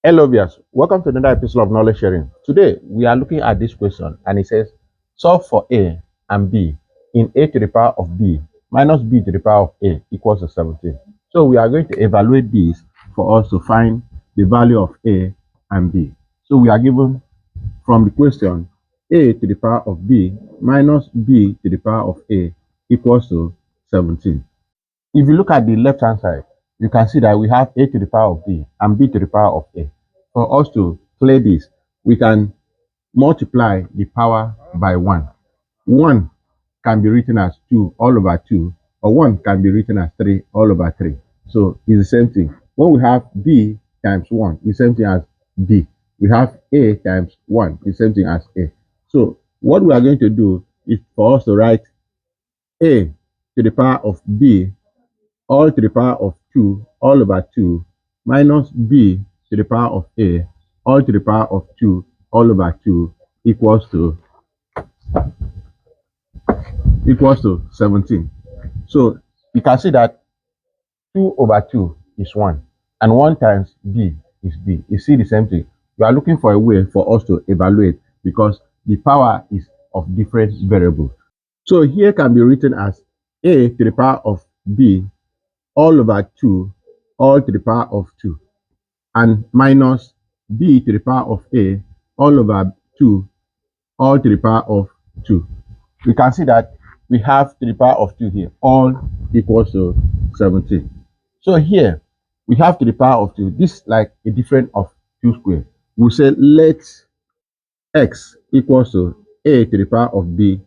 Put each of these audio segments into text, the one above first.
Hello, viewers. Welcome to another episode of Knowledge Sharing. Today, we are looking at this question, and it says, solve for A and B in A to the power of B minus B to the power of A equals to 17. So, we are going to evaluate this for us to find the value of A and B. So, we are given from the question, A to the power of B minus B to the power of A equals to 17. If you look at the left-hand side, you can see that we have A to the power of B and B to the power of A. For us to clear this, we can multiply the power by 1. 1 can be written as 2 all over 2, or 1 can be written as 3 all over 3. So it's the same thing. When we have B times 1, it's the same thing as B. We have A times 1, it's the same thing as A. So what we are going to do is for us to write A to the power of B all to the power of 2 all over 2 minus B to the power of A all to the power of 2 all over 2 equals to 17. So you can see that 2 over 2 is 1 and 1 times B is B. You see the same thing. We are looking for a way for us to evaluate because the power is of different variables. So here can be written as A to the power of B all over 2 all to the power of 2 and minus B to the power of A all over 2 all to the power of 2. We can see that we have to the power of 2 here, all equals to 17. So here we have to the power of 2. This is like a difference of 2 squared. We say let x equals to A to the power of B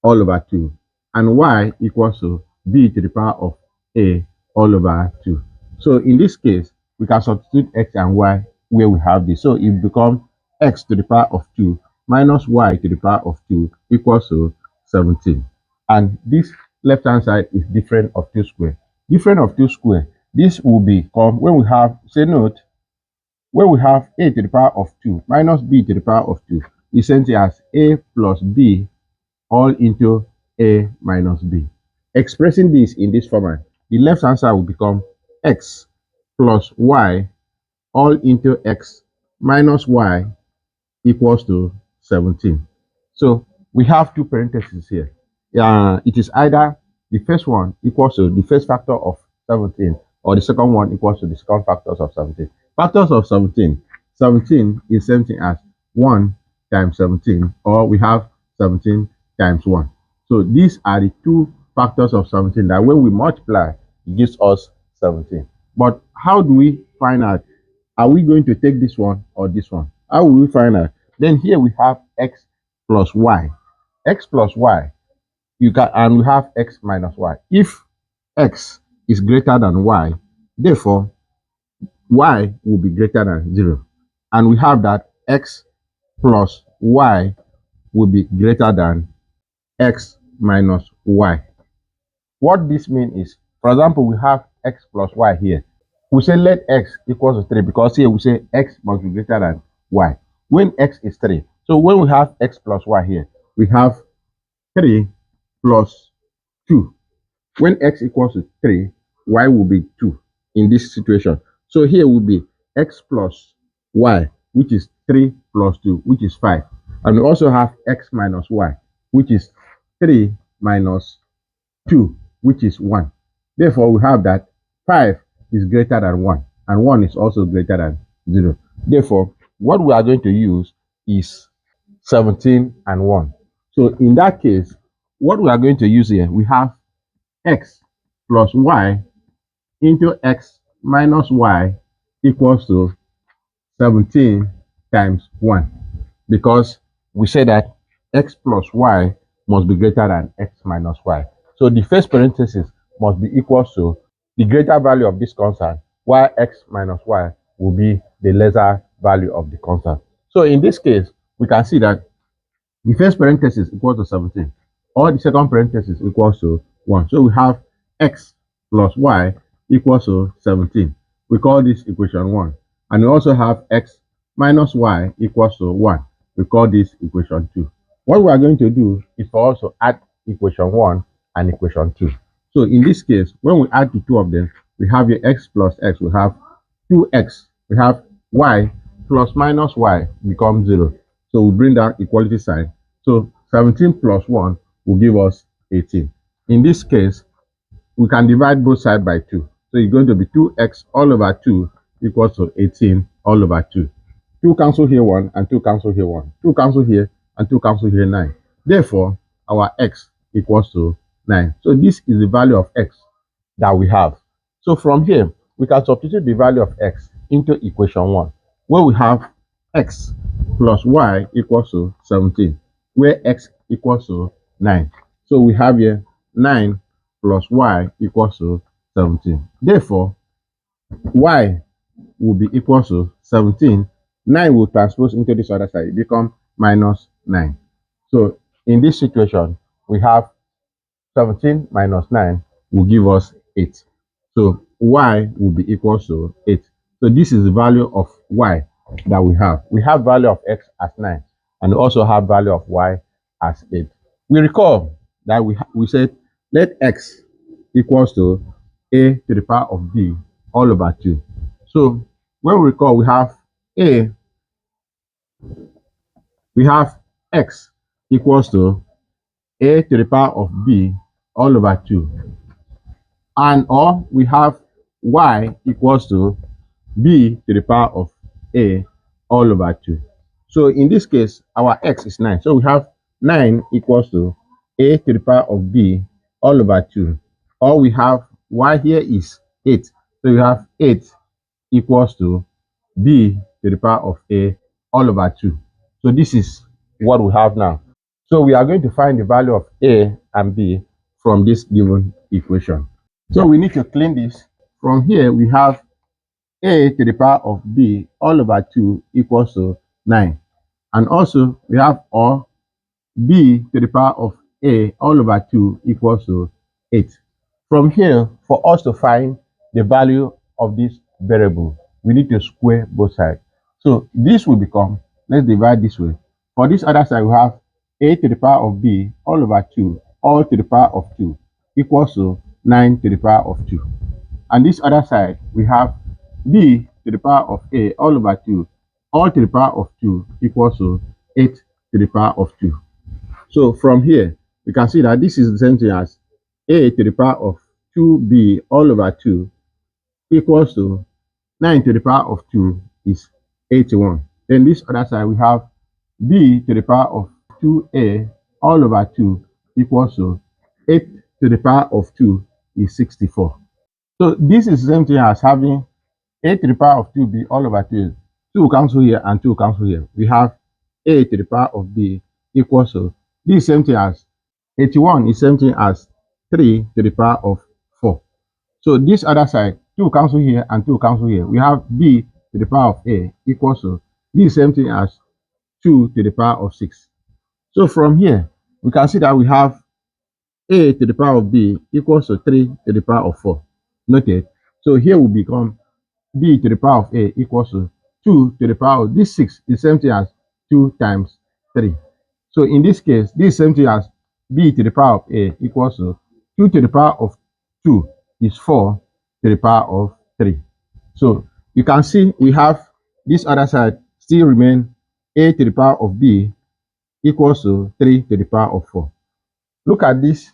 all over 2 and y equals to B to the power of A all over 2. So in this case, we can substitute x and y where we have this. So it becomes x to the power of 2 minus y to the power of 2 equals to 17. And this left-hand side is different of 2 squared. Different of 2 squared. This will become, when we have, say note, when we have A to the power of 2 minus B to the power of 2, is same thing as A plus B all into A minus B. Expressing this in this format, the left hand side will become x plus y all into x minus y equals to 17. So we have two parentheses here. It is either the first one equals to the first factor of 17 or the second one equals to the second factors of 17. Factors of 17. 17 is same thing as 1 times 17, or we have 17 times 1. So these are the two factors of 17 that when we multiply, it gives us 17. But how do we find out? Are we going to take this one or this one? How will we find out? Then here we have x plus y. X plus y, and we have x minus y. If x is greater than y, therefore y will be greater than 0. And we have that x plus y will be greater than x minus y. What this means is, for example, we have x plus y here. We say let x equals to 3 because here we say x must be greater than y. When x is 3, so when we have x plus y here, we have 3 plus 2. When x equals to 3, y will be 2 in this situation. So here will be x plus y, which is 3 plus 2, which is 5. And we also have x minus y, which is 3 minus 2, which is 1. Therefore, we have that 5 is greater than 1, and 1 is also greater than 0. Therefore, what we are going to use is 17 and 1. So in that case, what we are going to use here, we have x plus y into x minus y equals to 17 times 1. Because we say that x plus y must be greater than x minus y. So the first parenthesis must be equal to the greater value of this constant, while x minus y will be the lesser value of the constant. So in this case, we can see that the first parenthesis equals to 17, or the second parenthesis equals to 1. So we have x plus y equals to 17. We call this equation 1. And we also have x minus y equals to 1. We call this equation 2. What we are going to do is for us to add equation 1 and equation 2. So in this case, when we add the two of them, we have here x plus x, we have 2x. We have y plus minus y becomes 0. So we bring down equality sign. So 17 plus 1 will give us 18. In this case, we can divide both sides by 2. So it's going to be 2x all over 2 equals to 18 all over 2. 2 cancel here 1 and 2 cancel here 1. 2 cancel here and 2 cancel here 9. Therefore, our x equals to 9. So this is the value of x that we have. So from here, we can substitute the value of x into equation 1, where we have x plus y equals to 17, where x equals to 9. So we have here 9 plus y equals to 17. Therefore, y will be equal to 17. 9 will transpose into this other side, become minus 9. So in this situation, we have 17 minus 9 will give us 8. So y will be equal to 8. So this is the value of y that we have. We have value of x as 9 and we also have value of y as 8. We recall that we said let x equals to a to the power of b all over 2. So when we recall, we have x equals to a to the power of b all over 2, and or we have y equals to b to the power of a all over 2. So in this case, our x is 9. So we have 9 equals to a to the power of b all over 2. Or we have y here is 8. So we have 8 equals to b to the power of a all over 2. So this is what we have now. So we are going to find the value of a and b from this given equation. So we need to clean this. From here, we have a to the power of b all over 2 equals to 9. And also, we have or b to the power of a all over 2 equals to 8. From here, for us to find the value of this variable, we need to square both sides. So this will become, let's divide this way. For this other side, we have a to the power of b all over 2 all to the power of 2 equals to 9 to the power of 2. And this other side, we have b to the power of a all over 2 all to the power of 2 equals to 8 to the power of 2. So from here, we can see that this is the same thing as a to the power of 2b all over 2 equals to 9 to the power of 2 is 81. Then this other side, we have b to the power of 2a all over 2 equals to 8 to the power of 2 is 64. So this is the same thing as having a to the power of 2b all over 2. 2 cancel here and 2 cancel here. We have a to the power of b equals to this same thing as 81 is same thing as 3 to the power of 4. So this other side, 2 cancel here and 2 cancel here. We have b to the power of a equals to this same thing as 2 to the power of 6. So from here, we can see that we have a to the power of b equals to 3 to the power of 4. Noted. So here will become b to the power of a equals to 2 to the power of this 6 is the same thing as 2 times 3. So in this case, this is the same thing as b to the power of a equals to 2 to the power of 2 is 4 to the power of 3. So you can see we have this other side still remain a to the power of b equals to 3 to the power of 4. Look at these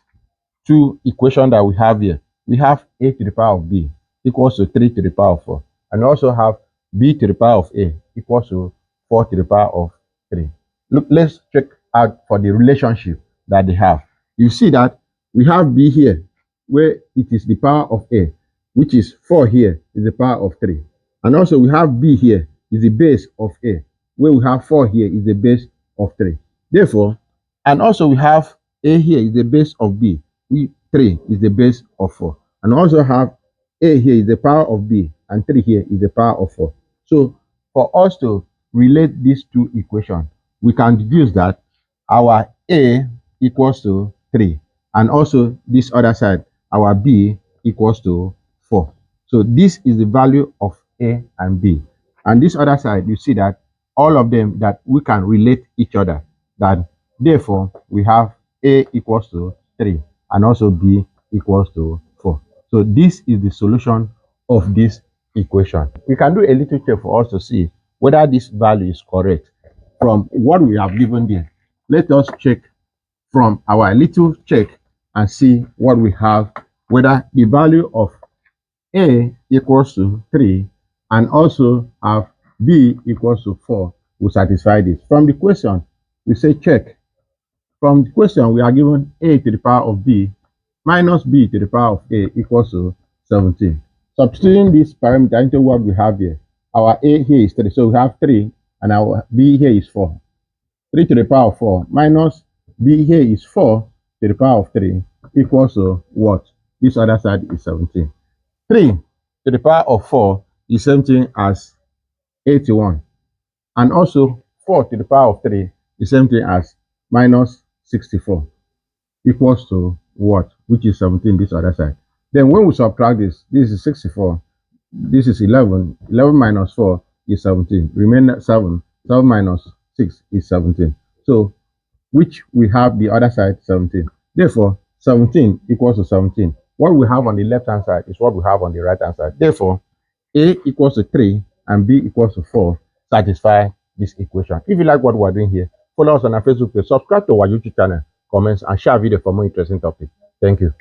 two equations that we have here. We have a to the power of b equals to 3 to the power of 4. And also have b to the power of a equals to 4 to the power of 3. Look, let's check out for the relationship that they have. You see that we have b here, where it is the power of a, which is 4 here is the power of 3. And also we have b here is the base of a, where we have 4 here is the base of 3. Therefore, and also we have a here is the base of b, 3 is the base of 4. And also have a here is the power of b and 3 here is the power of 4. So for us to relate these two equations, we can deduce that our a equals to 3 and also this other side our b equals to 4. So this is the value of a and b. And this other side, you see that all of them that we can relate each other, that therefore we have a equals to 3 and also b equals to 4. So this is the solution of this equation. We can do a little check for us to see whether this value is correct from what we have given there. Let us check from our little check and see what we have, whether the value of A equals to 3 and also have B equals to 4 will satisfy this. From the question, we say check. From the question, we are given A to the power of B minus B to the power of A equals to 17. Substituting this parameter into what we have here, our A here is 3, so we have 3 and our B here is 4. 3 to the power of 4 minus B here is 4 to the power of 3 equals to what? This other side is 17. 3 to the power of 4 is same thing as 81. And also 4 to the power of 3 is same thing as minus 64 equals to what? Which is 17 this other side. Then when we subtract this, this is 64, this is 11. 11 minus 4 is 17. Remainder 7. 7 minus 6 is 17. So which we have the other side 17. Therefore, 17 equals to 17. What we have on the left hand side is what we have on the right hand side. Therefore, A equals to 3 and B equals to 4 satisfy this equation. If you like what we're doing here, follow us on our Facebook page, subscribe to our YouTube channel, comments, and share video for more interesting topics. Thank you.